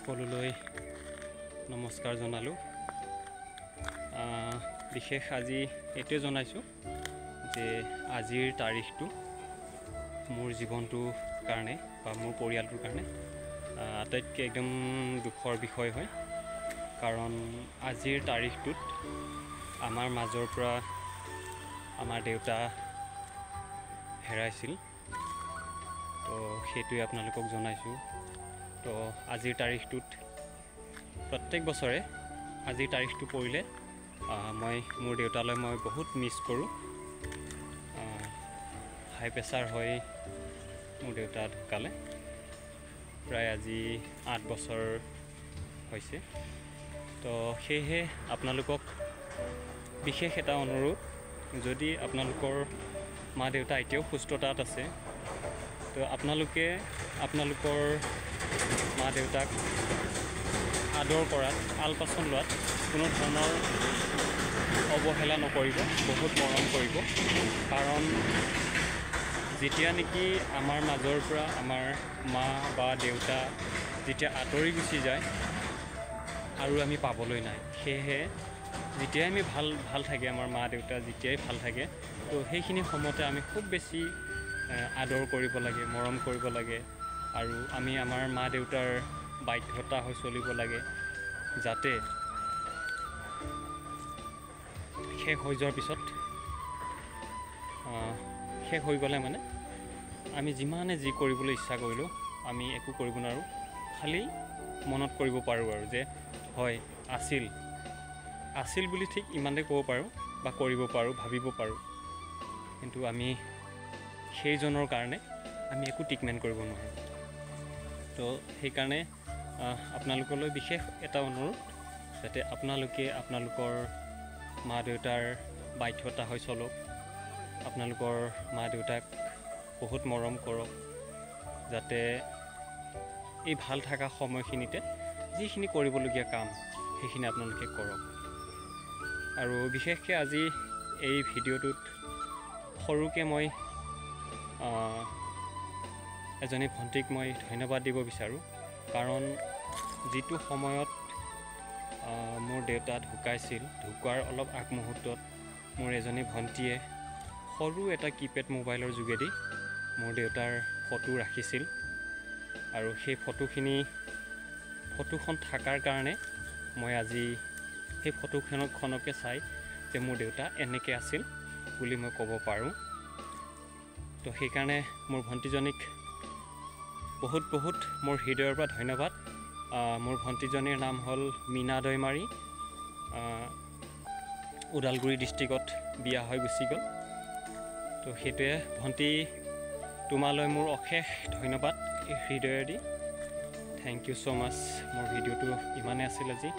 সকলোলৈ নমস্কাৰ জনালোঁ। বিশেষ আজি এইটোৱে জনাইছোঁ যে আজিৰ তাৰিখটো মোৰ জীৱনটোৰ কাৰণে বা মোৰ পৰিয়ালটোৰ কাৰণে আটাইতকৈ একদম দুখৰ বিষয় হয়। কাৰণ আজিৰ তাৰিখটোত আমাৰ মাজৰ পৰা আমাৰ দেউতা হেৰাইছিল। তো সেইটোৱে আপোনালোকক জনাইছোঁ। তো আজিৰ তাৰিখটোত প্ৰত্যেক বছৰে আজিৰ তাৰিখটো পৰিলে মই মোৰ দেউতালৈ মই বহুত মিছ কৰোঁ। হাই প্ৰেছাৰ হৈ মোৰ দেউতা ঢুকালে, প্ৰায় আজি 8 বছৰ হৈছে। তো সেয়েহে আপোনালোকক বিশেষ এটা অনুৰোধ, যদি আপোনালোকৰ মা দেউতা এতিয়াও সুস্থতাত আছে, তো আপোনালোকে আপোনালোকৰ মা দেউতাক আদৰ কৰাত, আলপৈচান লোৱাত কোনো ধৰণৰ অৱহেলা নকৰিব, বহুত মৰম কৰিব। কাৰণ যেতিয়া নেকি আমাৰ মাজৰ পৰা আমাৰ মা বা দেউতা যেতিয়া আঁতৰি গুচি যায় আৰু আমি পাবলৈ নাই, সেয়েহে যেতিয়াই আমি ভাল থাকে, আমাৰ মা দেউতা যেতিয়াই ভাল থাকে, তো সেইখিনি সময়তে আমি খুব বেছি আদৰ কৰিব লাগে, মৰম কৰিব লাগে। আৰু আমি আমাৰ মা দেউতাৰ বাধ্যতা হৈ চলিব লাগে, যাতে শেষ হৈ যোৱাৰ পিছত শেষ হৈ গ'লে মানে আমি যিমানে যি কৰিবলৈ ইচ্ছা কৰিলেও আমি একো কৰিব নোৱাৰোঁ, খালি মনত কৰিব পাৰোঁ আৰু যে হয় আছিল বুলি ঠিক ইমানে ক'ব পাৰোঁ বা কৰিব পাৰোঁ, ভাবিব পাৰোঁ। কিন্তু আমি সেইজনৰ কাৰণে আমি একো ট্ৰিটমেণ্ট কৰিব নোৱাৰোঁ। তো সেইকাৰণে আপোনালোকলৈ বিশেষ এটা অনুৰোধ, যাতে আপোনালোকে আপোনালোকৰ মা দেউতাৰ বাধ্যতা হৈ চলক, আপোনালোকৰ মা দেউতাক বহুত মৰম কৰক, যাতে এই ভাল থকা সময়খিনিতে যিখিনি কৰিবলগীয়া কাম সেইখিনি আপোনালোকে কৰক। আৰু বিশেষকৈ আজি এই ভিডিঅ'টোত সৰুকৈ মই এজনী ভণ্টিক মই ধন্যবাদ দিব বিচাৰোঁ। কাৰণ যিটো সময়ত মোৰ দেউতা ঢুকোৱাৰ অলপ আগমুহূৰ্তত মোৰ এজনী ভণ্টীয়ে সৰু এটা কিপেড মোবাইলৰ যোগেদি মোৰ দেউতাৰ ফটো ৰাখিছিল। আৰু সেই ফটোখন থকাৰ কাৰণে মই আজি সেই ফটোখনকে চাই যে মোৰ দেউতা এনেকৈ আছিল বুলি মই ক'ব পাৰোঁ। তো সেইকাৰণে মোৰ ভণ্টিজনীক বহুত মোৰ হৃদয়ৰ পৰা ধন্যবাদ। মোৰ ভণ্টিজনীৰ নাম হ'ল মীনা দৈমাৰী, ওদালগুৰি ডিষ্ট্ৰিক্টত বিয়া হৈ গুচি গ'ল। তো সেইটোৱে ভণ্টি, তোমালৈ মোৰ অশেষ ধন্যবাদ হৃদয়েদি। থেংক ইউ ছ' মাছ। মোৰ ভিডিঅ'টো ইমানেই আছিল আজি।